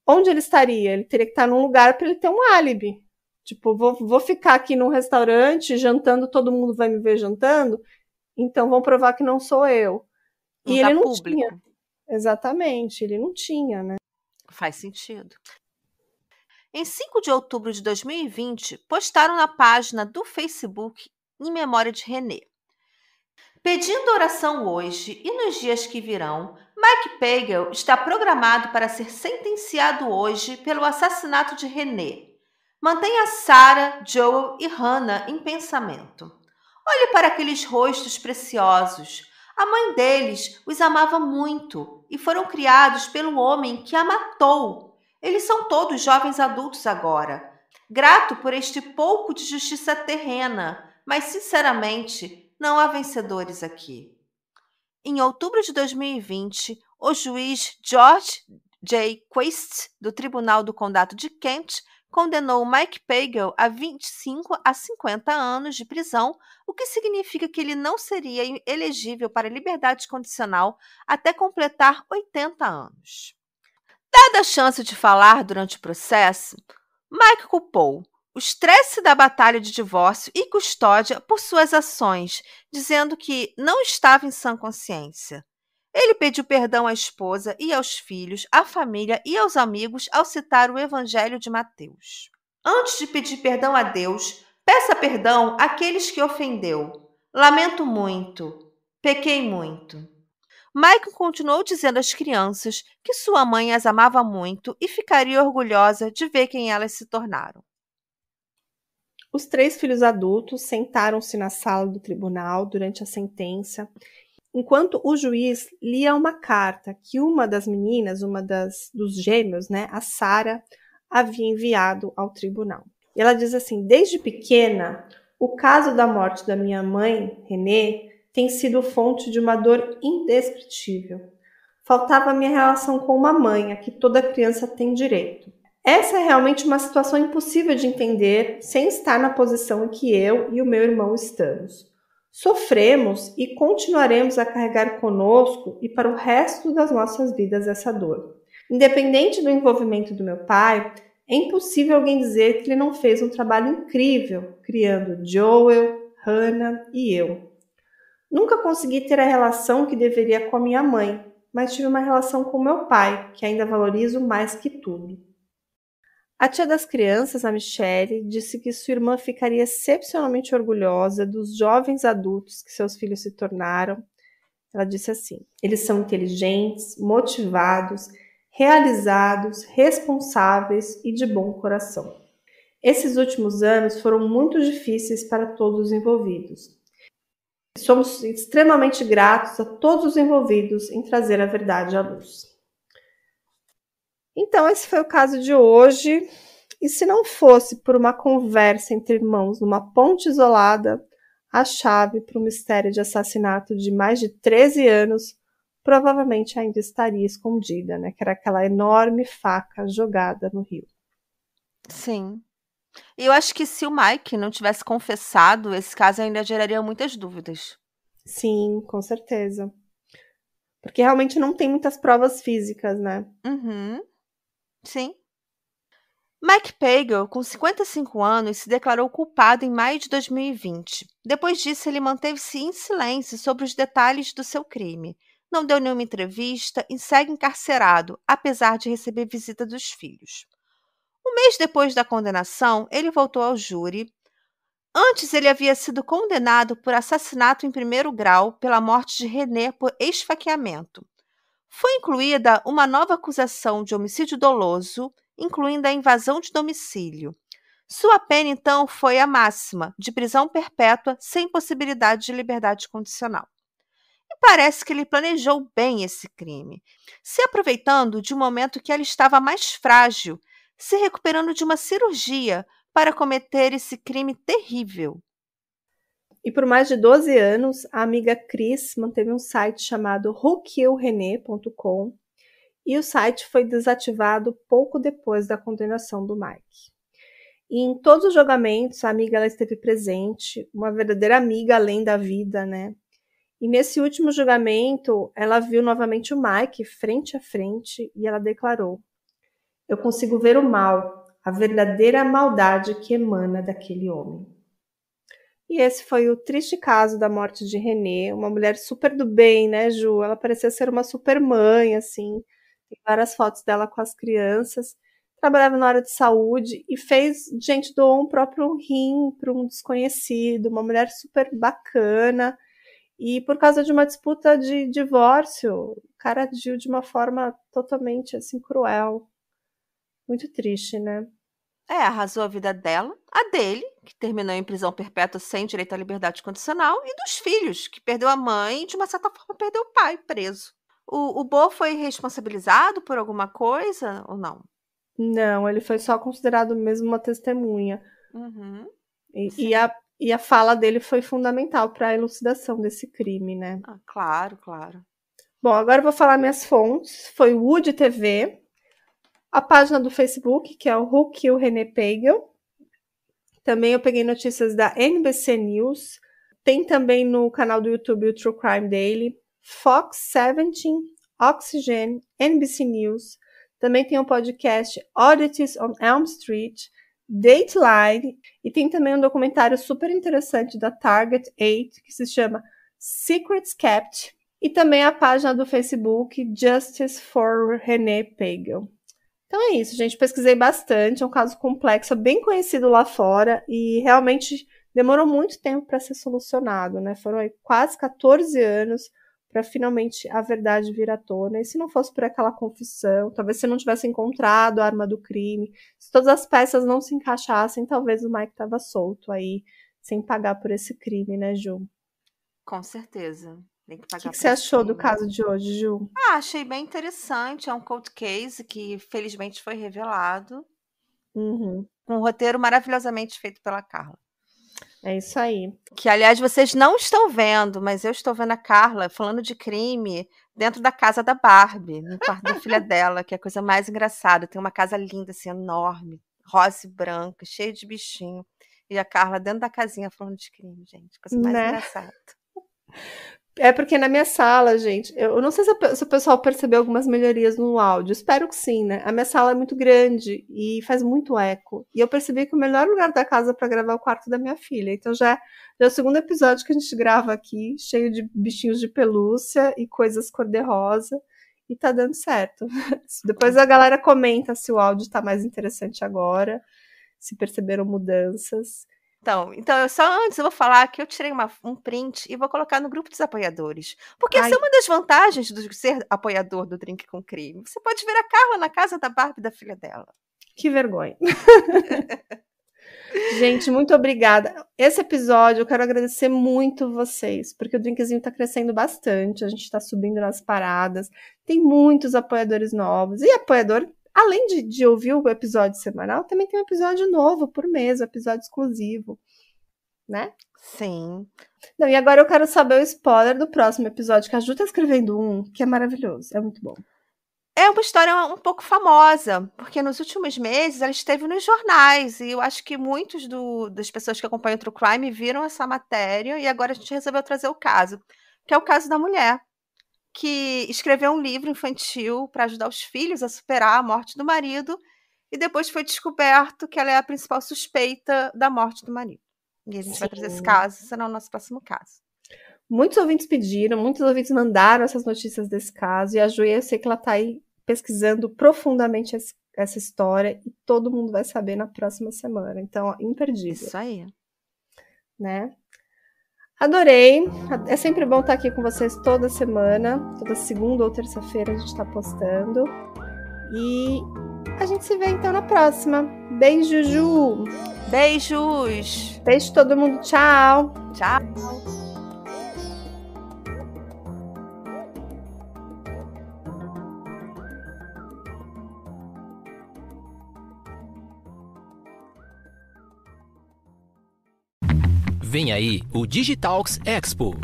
onde ele estaria? Ele teria que estar num lugar para ele ter um álibi. Tipo, vou ficar aqui num restaurante jantando, todo mundo vai me ver jantando, então vão provar que não sou eu. E ele não tinha. Exatamente, ele não tinha, né? Faz sentido. Em 5 de outubro de 2020, postaram na página do Facebook em memória de Renée. Pedindo oração hoje e nos dias que virão, Mike Pagel está programado para ser sentenciado hoje pelo assassinato de Renée. Mantenha Sarah, Joel e Hannah em pensamento. Olhe para aqueles rostos preciosos. A mãe deles os amava muito e foram criados pelo homem que a matou. Eles são todos jovens adultos agora. Grato por este pouco de justiça terrena, mas, sinceramente, não há vencedores aqui. Em outubro de 2020, o juiz George J. Quist, do Tribunal do Condado de Kent, condenou Mike Pagel a 25 a 50 anos de prisão, o que significa que ele não seria elegível para liberdade condicional até completar 80 anos. Dada a chance de falar durante o processo, Mike culpou o estresse da batalha de divórcio e custódia por suas ações, dizendo que não estava em sã consciência. Ele pediu perdão à esposa e aos filhos, à família e aos amigos ao citar o Evangelho de Mateus. Antes de pedir perdão a Deus, peça perdão àqueles que ofendeu. Lamento muito. Pequei muito. Michael continuou dizendo às crianças que sua mãe as amava muito e ficaria orgulhosa de ver quem elas se tornaram. Os 3 filhos adultos sentaram-se na sala do tribunal durante a sentença, enquanto o juiz lia uma carta que uma das meninas, dos gêmeos, né, a Sarah, havia enviado ao tribunal. E ela diz assim: desde pequena, o caso da morte da minha mãe, Renée, tem sido fonte de uma dor indescritível. Faltava a minha relação com uma mãe, a que toda criança tem direito. Essa é realmente uma situação impossível de entender sem estar na posição em que eu e o meu irmão estamos. Sofremos e continuaremos a carregar conosco e para o resto das nossas vidas essa dor. Independente do envolvimento do meu pai, é impossível alguém dizer que ele não fez um trabalho incrível criando Joel, Hannah e eu. Nunca consegui ter a relação que deveria com a minha mãe, mas tive uma relação com meu pai, que ainda valorizo mais que tudo. A tia das crianças, a Michelle, disse que sua irmã ficaria excepcionalmente orgulhosa dos jovens adultos que seus filhos se tornaram. Ela disse assim: eles são inteligentes, motivados, realizados, responsáveis e de bom coração. Esses últimos anos foram muito difíceis para todos os envolvidos. Somos extremamente gratos a todos os envolvidos em trazer a verdade à luz. Então, esse foi o caso de hoje. E se não fosse por uma conversa entre irmãos numa ponte isolada, a chave para o mistério de assassinato de mais de 13 anos provavelmente ainda estaria escondida, né? Que era aquela enorme faca jogada no rio. Sim. E eu acho que se o Mike não tivesse confessado, esse caso ainda geraria muitas dúvidas. Sim, com certeza. Porque realmente não tem muitas provas físicas, né? Uhum. Sim. Mike Pagel, com 55 anos, se declarou culpado em maio de 2020. Depois disso, ele manteve-se em silêncio sobre os detalhes do seu crime. Não deu nenhuma entrevista e segue encarcerado, apesar de receber visita dos filhos. Um mês depois da condenação, ele voltou ao júri. Antes, ele havia sido condenado por assassinato em primeiro grau pela morte de René por esfaqueamento. Foi incluída uma nova acusação de homicídio doloso, incluindo a invasão de domicílio. Sua pena, então, foi a máxima, de prisão perpétua sem possibilidade de liberdade condicional. E parece que ele planejou bem esse crime, se aproveitando de um momento que ela estava mais frágil, se recuperando de uma cirurgia para cometer esse crime terrível. E por mais de 12 anos, a amiga Cris manteve um site chamado whokillrené.com e o site foi desativado pouco depois da condenação do Mike. E em todos os julgamentos, a amiga ela esteve presente, uma verdadeira amiga além da vida, né? E nesse último julgamento, ela viu novamente o Mike frente a frente e ela declarou: eu consigo ver o mal, a verdadeira maldade que emana daquele homem. E esse foi o triste caso da morte de René, uma mulher super do bem, né, Ju? Ela parecia ser uma super mãe, assim. Tem várias fotos dela com as crianças. Trabalhava na área de saúde e fez, gente, doou um próprio rim para um desconhecido, uma mulher super bacana. E por causa de uma disputa de divórcio, o cara agiu de uma forma totalmente, assim, cruel. Muito triste, né? Arrasou a vida dela, a dele, que terminou em prisão perpétua sem direito à liberdade condicional, e dos filhos, que perdeu a mãe e, de uma certa forma, perdeu o pai preso. O Bo foi responsabilizado por alguma coisa ou não? Não, ele foi só considerado mesmo uma testemunha. Uhum. E a fala dele foi fundamental para a elucidação desse crime, né? Ah, claro, claro. Bom, agora eu vou falar minhas fontes. Foi o Wood TV, a página do Facebook, que é o Who Killed René Pagel. Também eu peguei notícias da NBC News. Tem também no canal do YouTube o True Crime Daily, Fox 17, Oxygen, NBC News. Também tem o podcast Oddities on Elm Street, Dateline, e tem também um documentário super interessante da Target 8, que se chama Secrets Kept, e também a página do Facebook Justice for René Pagel. Então é isso, gente. Pesquisei bastante, é um caso complexo, bem conhecido lá fora e realmente demorou muito tempo para ser solucionado, né? Foram aí quase 14 anos para finalmente a verdade vir à tona. E se não fosse por aquela confissão, talvez se não tivesse encontrado a arma do crime, se todas as peças não se encaixassem, talvez o Mike estava solto aí, sem pagar por esse crime, né, Ju? Com certeza. Tem que pagar. O que você achou do caso de hoje, Ju? Achei bem interessante. É um cold case que felizmente foi revelado. Uhum. Com um roteiro maravilhosamente feito pela Carla. É isso aí. Que, aliás, vocês não estão vendo, mas eu estou vendo a Carla falando de crime dentro da casa da Barbie, no quarto da filha dela, que é a coisa mais engraçada. Tem uma casa linda, assim, enorme, rosa e branca, cheia de bichinho. E a Carla dentro da casinha falando de crime, gente. Coisa mais engraçada. É porque na minha sala, gente, eu não sei se o pessoal percebeu algumas melhorias no áudio. Espero que sim, né? A minha sala é muito grande e faz muito eco. E eu percebi que o melhor lugar da casa para gravar é o quarto da minha filha. Então já é o segundo episódio que a gente grava aqui, cheio de bichinhos de pelúcia e coisas cor-de-rosa. e tá dando certo. Depois a galera comenta se o áudio tá mais interessante agora, se perceberam mudanças. Então, eu vou falar que eu tirei um print e vou colocar no grupo dos apoiadores. Porque essa é uma das vantagens de ser apoiador do Drink com Crime. Você pode ver a Carla na casa da Barbie e da filha dela. Que vergonha. Gente, muito obrigada. Esse episódio eu quero agradecer muito vocês, porque o Drinkzinho tá crescendo bastante, a gente tá subindo nas paradas, tem muitos apoiadores novos, e apoiador, além de ouvir o episódio semanal, também tem um episódio novo por mês, um episódio exclusivo, né? Sim. Não, e agora eu quero saber o spoiler do próximo episódio, que a Ju tá escrevendo que é maravilhoso, é muito bom. É uma história um pouco famosa, porque nos últimos meses ela esteve nos jornais, e eu acho que muitos das pessoas que acompanham o True Crime viram essa matéria, e agora a gente resolveu trazer o caso, que é o caso da mulher, que escreveu um livro infantil para ajudar os filhos a superar a morte do marido, e depois foi descoberto que ela é a principal suspeita da morte do marido. E a gente vai trazer esse caso, será o nosso próximo caso. Muitos ouvintes pediram, muitos ouvintes mandaram essas notícias desse caso, e a Ju, eu sei que ela tá aí pesquisando profundamente essa história, e todo mundo vai saber na próxima semana. Então, ó, imperdível. Isso aí. Né? Adorei. É sempre bom estar aqui com vocês toda semana. Toda segunda ou terça-feira a gente está postando. E a gente se vê então na próxima. Beijo, Ju! Beijos! Beijo todo mundo. Tchau! Tchau! Vem aí o Digitalks Expo,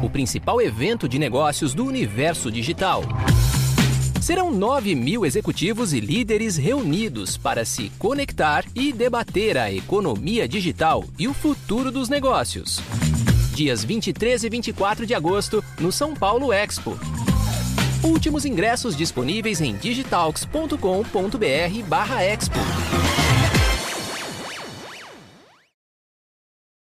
o principal evento de negócios do universo digital. Serão 9.000 executivos e líderes reunidos para se conectar e debater a economia digital e o futuro dos negócios. Dias 23 e 24 de agosto, no São Paulo Expo. Últimos ingressos disponíveis em digitalks.com.br/expo.